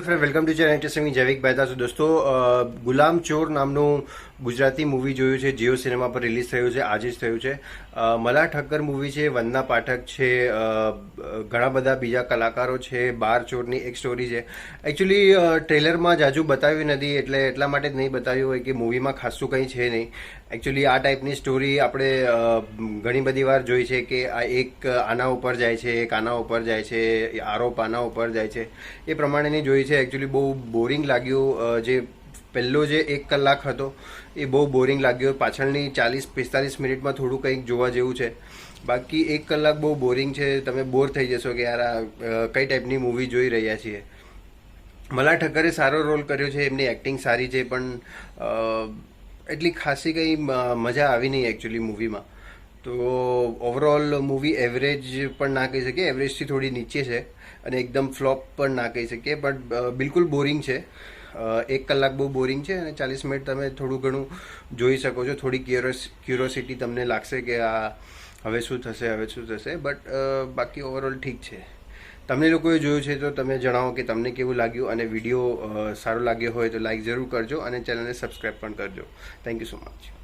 Welcome to channel interesting જૈવિક મહેતા. તો દોસ્તો, ગુલામ ચોર નામનું ગુજરાતી મૂવી જોયું છે. જીઓ સિનેમા પર રિલીઝ થયું છે, આજે જ થયું છે. મલ્હાર ઠક્કર મૂવી છે, વંદના પાઠક છે, ઘણા બધા બીજા કલાકારો છે. 12 ચોરની એક સ્ટોરી છે. એકચ્યુઅલી ટ્રેલરમાં જાજુ બતાવ્યું નથી, એટલે એટલા માટે જ નહીં બતાવ્યું હોય કે મૂવીમાં ખાસું કંઈ છે નહીં. એકચ્યુઅલી આ ટાઈપની સ્ટોરી આપણે ઘણી બધી વાર જોઈ છે કે આ એક આના ઉપર જાય છે, એક આના ઉપર જાય છે, આરોપ આના ઉપર જાય છે, એ પ્રમાણેની જોઈ છે. એકચ્યુઅલી બહુ બોરિંગ લાગ્યું. જે પહેલો જે 1 કલાક હતો એ બહુ બોરિંગ લાગ્યો. પાછળની 40-45 મિનિટમાં થોડું કંઈક જોવા જેવું છે. બાકી 1 કલાક બહુ બોરિંગ છે. તમે બોર થઈ જશો કે યાર આ કઈ ટાઈપની મૂવી જોઈ રહ્યા છીએ. મલ્હાર ઠક્કરે સારો રોલ કર્યો છે, એમની એક્ટિંગ સારી છે, પણ એટલી ખાસી કંઈ મજા આવી નહીં એકચ્યુઅલી મૂવીમાં. તો ઓવરઓલ મૂવી એવરેજ પણ ના કહી શકીએ, એવરેજથી થોડી નીચે છે, અને એકદમ ફ્લોપ પણ ના કહી શકીએ. બટ બિલકુલ બોરિંગ છે. 1 કલાક બહુ બોરિંગ છે, અને 40 મિનિટ તમે થોડું ઘણું જોઈ શકો છો. થોડી ક્યુરોસિટી તમને લાગશે કે આ હવે શું થશે, હવે શું થશે. બટ બાકી ઓવરઓલ ઠીક છે. તમને લોકોએ જોયું છે તો તમે જણાવો કે તમને કેવું લાગ્યું, અને વિડીયો સારો લાગ્યો હોય તો લાઈક જરૂર કરજો, અને ચેનલને સબસ્ક્રાઈબ પણ કરજો. Thank you so much.